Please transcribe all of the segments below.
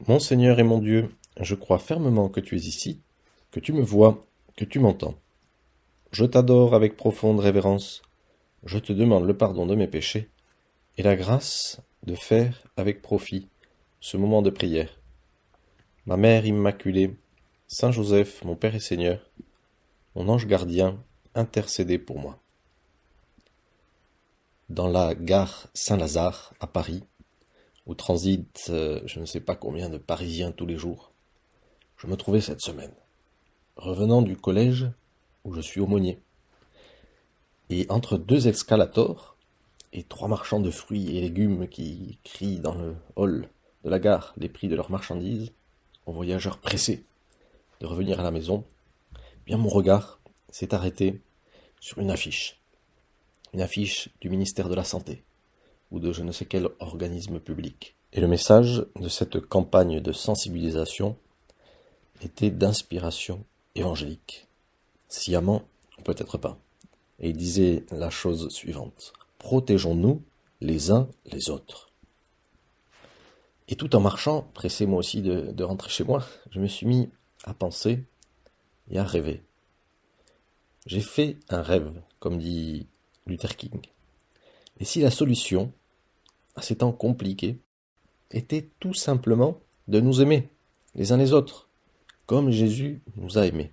Mon Seigneur et mon Dieu, je crois fermement que tu es ici, que tu me vois, que tu m'entends. Je t'adore avec profonde révérence. Je te demande le pardon de mes péchés et la grâce de faire avec profit ce moment de prière. Ma Mère Immaculée, Saint Joseph, mon Père et Seigneur, mon ange gardien, intercédez pour moi. Dans la gare Saint-Lazare, à Paris, où transitent je ne sais pas combien de Parisiens tous les jours, je me trouvais cette semaine, revenant du collège où je suis aumônier. Et entre deux escalators et trois marchands de fruits et légumes qui crient dans le hall de la gare les prix de leurs marchandises, aux voyageurs pressés de revenir à la maison, bien mon regard s'est arrêté sur une affiche du ministère de la Santé ou de je ne sais quel organisme public. Et le message de cette campagne de sensibilisation était d'inspiration évangélique. Sciemment, peut-être pas. Et il disait la chose suivante: protégeons-nous les uns les autres. Et tout en marchant, pressé moi aussi de rentrer chez moi, je me suis mis à penser et à rêver. J'ai fait un rêve, comme dit Luther King. Et si la solution à ces temps compliqués était tout simplement de nous aimer les uns les autres, comme Jésus nous a aimés.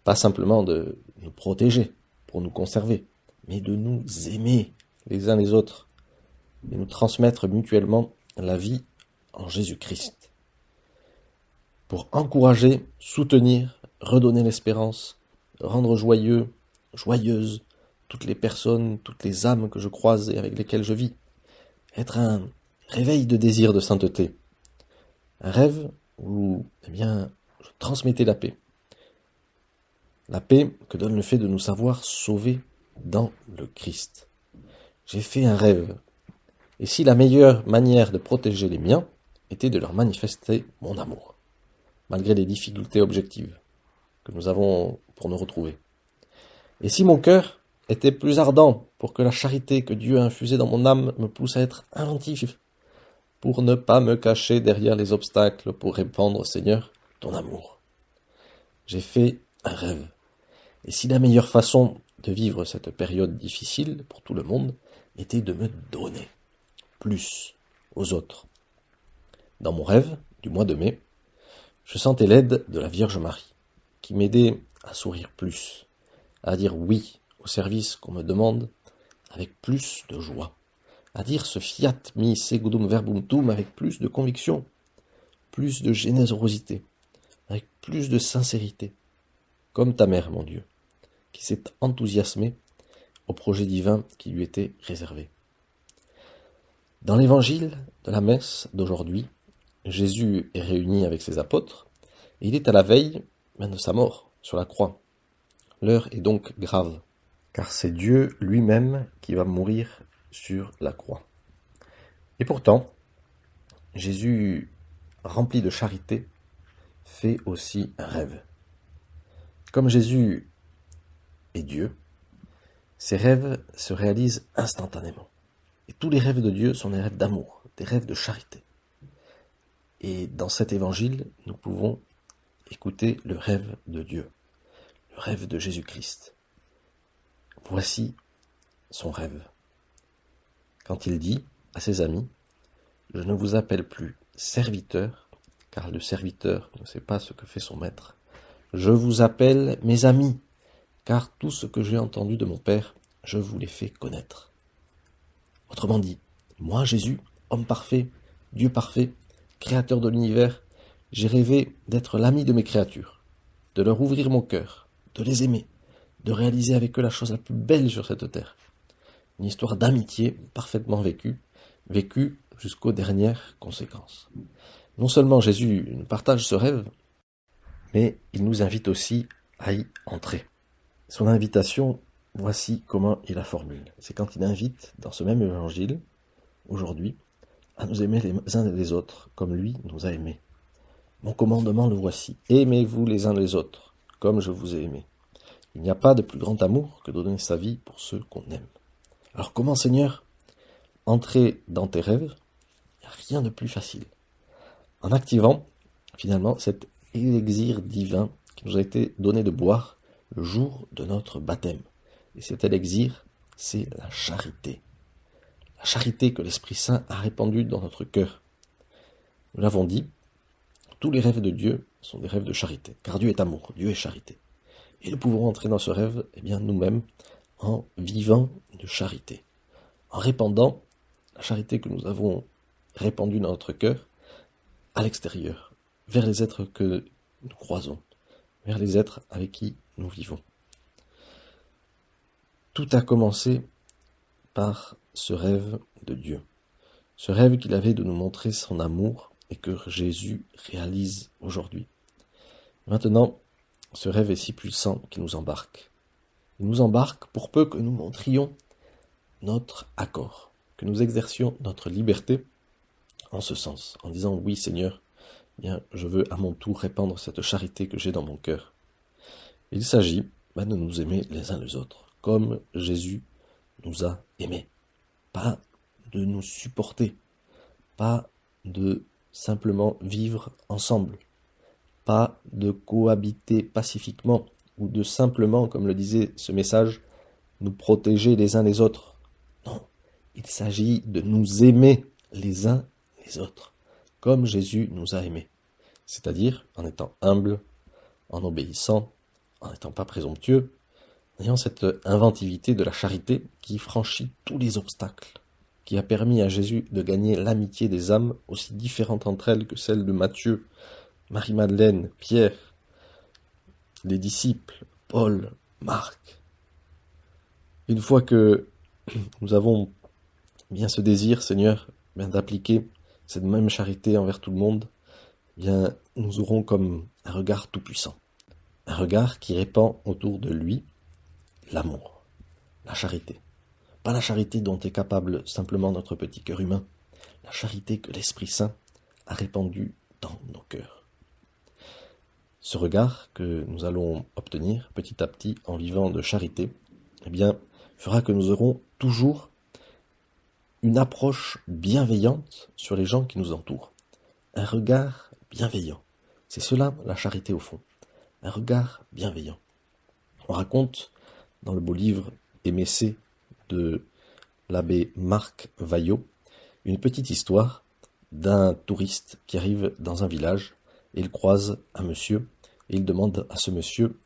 Pas simplement de nous protéger pour nous conserver, mais de nous aimer les uns les autres et nous transmettre mutuellement la vie en Jésus-Christ. Pour encourager, soutenir, redonner l'espérance, rendre joyeux, joyeuse toutes les personnes, toutes les âmes que je croise et avec lesquelles je vis. Être un réveil de désir de sainteté. Un rêve où, je transmettais la paix. La paix que donne le fait de nous savoir sauvés dans le Christ. J'ai fait un rêve. Et si la meilleure manière de protéger les miens était de leur manifester mon amour, malgré les difficultés objectives que nous avons pour nous retrouver. Et si mon cœur était plus ardent pour que la charité que Dieu a infusée dans mon âme me pousse à être inventif, pour ne pas me cacher derrière les obstacles, pour répandre, Seigneur, ton amour. J'ai fait un rêve. Et si la meilleure façon de vivre cette période difficile pour tout le monde était de me donner plus aux autres. Dans mon rêve du mois de mai, je sentais l'aide de la Vierge Marie, qui m'aidait à sourire plus, à dire oui au service qu'on me demande avec plus de joie, à dire ce fiat mi segundum verbum tuum avec plus de conviction, plus de générosité, avec plus de sincérité, comme ta mère, mon Dieu, qui s'est enthousiasmée au projet divin qui lui était réservé. Dans l'évangile de la messe d'aujourd'hui, Jésus est réuni avec ses apôtres et il est à la veille de sa mort sur la croix. L'heure est donc grave, car c'est Dieu lui-même qui va mourir sur la croix. Et pourtant, Jésus, rempli de charité, fait aussi un rêve. Comme Jésus est Dieu, ses rêves se réalisent instantanément. Et tous les rêves de Dieu sont des rêves d'amour, des rêves de charité. Et dans cet évangile, nous pouvons écouter le rêve de Dieu, le rêve de Jésus-Christ. Voici son rêve. Quand il dit à ses amis: « Je ne vous appelle plus serviteur, car le serviteur ne sait pas ce que fait son maître. Je vous appelle mes amis, car tout ce que j'ai entendu de mon Père, je vous l'ai fait connaître. » Autrement dit, moi, Jésus, homme parfait, Dieu parfait, créateur de l'univers, j'ai rêvé d'être l'ami de mes créatures, de leur ouvrir mon cœur, de les aimer, de réaliser avec eux la chose la plus belle sur cette terre. Une histoire d'amitié parfaitement vécue jusqu'aux dernières conséquences. Non seulement Jésus nous partage ce rêve, mais il nous invite aussi à y entrer. Son invitation, voici comment il la formule. C'est quand il invite, dans ce même évangile, aujourd'hui, à nous aimer les uns les autres, comme lui nous a aimés. Mon commandement, le voici: aimez-vous les uns les autres, comme je vous ai aimés. Il n'y a pas de plus grand amour que de donner sa vie pour ceux qu'on aime. Alors comment, Seigneur, entrer dans tes rêves? Il n'y a rien de plus facile. en activant finalement cet élixir divin qui nous a été donné de boire le jour de notre baptême. Et cet élixir, c'est la charité. La charité que l'Esprit Saint a répandue dans notre cœur. Nous l'avons dit, tous les rêves de Dieu sont des rêves de charité, car Dieu est amour, Dieu est charité. Et nous pouvons entrer dans ce rêve, nous-mêmes, en vivant de charité, en répandant la charité que nous avons répandue dans notre cœur à l'extérieur, vers les êtres que nous croisons, vers les êtres avec qui nous vivons. Tout a commencé par ce rêve de Dieu, ce rêve qu'il avait de nous montrer son amour et que Jésus réalise aujourd'hui. Maintenant, ce rêve est si puissant qu'il nous embarque. Il nous embarque pour peu que nous montrions notre accord, que nous exercions notre liberté en ce sens, en disant oui Seigneur, bien je veux à mon tour répandre cette charité que j'ai dans mon cœur. Il s'agit de nous aimer les uns les autres, comme Jésus nous a aimés. Pas de nous supporter, pas de simplement vivre ensemble, pas de cohabiter pacifiquement, ou de simplement, comme le disait ce message, nous protéger les uns les autres. Non, il s'agit de nous aimer les uns les autres, comme Jésus nous a aimés. C'est-à-dire en étant humble, en obéissant, en n'étant pas présomptueux, en ayant cette inventivité de la charité qui franchit tous les obstacles, qui a permis à Jésus de gagner l'amitié des âmes aussi différentes entre elles que celles de Matthieu, Marie-Madeleine, Pierre, les disciples, Paul, Marc. Une fois que nous avons bien ce désir, Seigneur, bien d'appliquer cette même charité envers tout le monde, bien nous aurons comme un regard tout-puissant, un regard qui répand autour de lui l'amour, la charité. Pas la charité dont est capable simplement notre petit cœur humain, la charité que l'Esprit Saint a répandue dans nos cœurs. Ce regard que nous allons obtenir petit à petit en vivant de charité, fera que nous aurons toujours une approche bienveillante sur les gens qui nous entourent. Un regard bienveillant. C'est cela la charité au fond. Un regard bienveillant. On raconte dans le beau livre Émessé de l'abbé Marc Vaillot une petite histoire d'un touriste qui arrive dans un village et il croise un monsieur et il demande à ce monsieur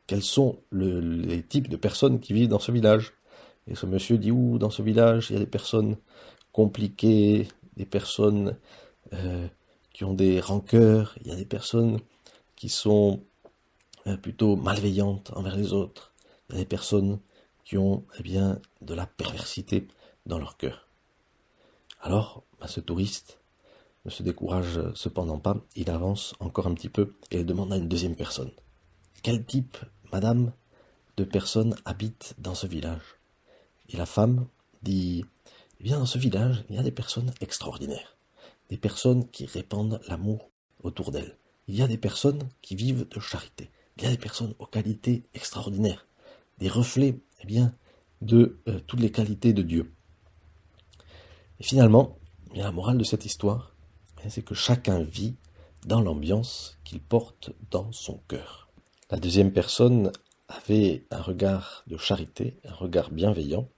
quels sont les types de personnes qui vivent dans ce village. Et ce monsieur dit, dans ce village, il y a des personnes compliquées, des personnes qui ont des rancœurs, il y a des personnes qui sont plutôt malveillantes envers les autres, il y a des personnes qui ont de la perversité dans leur cœur. Alors, ce touriste ne se décourage cependant pas, il avance encore un petit peu et il demande à une deuxième personne. Quel type, madame, de personnes habitent dans ce village? Et la femme dit, dans ce village, il y a des personnes extraordinaires, des personnes qui répandent l'amour autour d'elles. Il y a des personnes qui vivent de charité, il y a des personnes aux qualités extraordinaires, des reflets de toutes les qualités de Dieu. Et finalement, la morale de cette histoire, c'est que chacun vit dans l'ambiance qu'il porte dans son cœur. La deuxième personne avait un regard de charité, un regard bienveillant,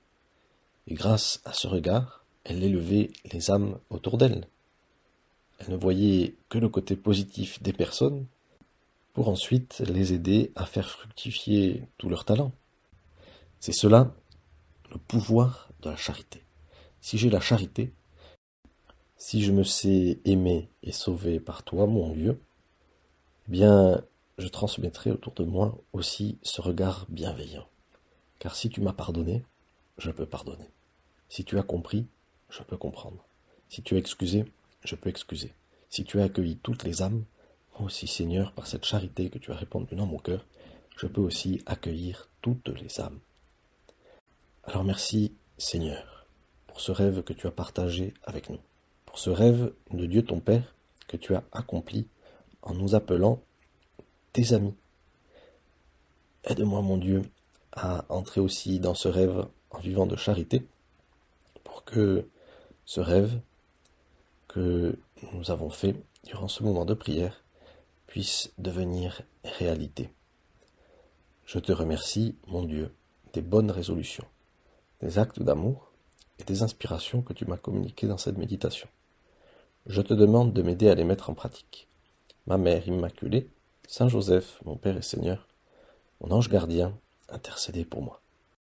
et grâce à ce regard, elle élevait les âmes autour d'elle. Elle ne voyait que le côté positif des personnes, pour ensuite les aider à faire fructifier tous leurs talents. C'est cela, le pouvoir de la charité. Si j'ai la charité, si je me sais aimer et sauvé par toi, mon Dieu, je transmettrai autour de moi aussi ce regard bienveillant. Car si tu m'as pardonné, je peux pardonner. Si tu as compris, je peux comprendre. Si tu as excusé, je peux excuser. Si tu as accueilli toutes les âmes, moi aussi, Seigneur, par cette charité que tu as répandue dans mon cœur, je peux aussi accueillir toutes les âmes. Alors merci, Seigneur, pour ce rêve que tu as partagé avec nous, pour ce rêve de Dieu ton Père que tu as accompli en nous appelant tes amis. Aide-moi, mon Dieu, à entrer aussi dans ce rêve en vivant de charité, pour que ce rêve que nous avons fait durant ce moment de prière puisse devenir réalité. Je te remercie, mon Dieu, des bonnes résolutions, des actes d'amour et des inspirations que tu m'as communiquées dans cette méditation. Je te demande de m'aider à les mettre en pratique. Ma Mère Immaculée, Saint Joseph, mon Père et Seigneur, mon ange gardien, intercédez pour moi.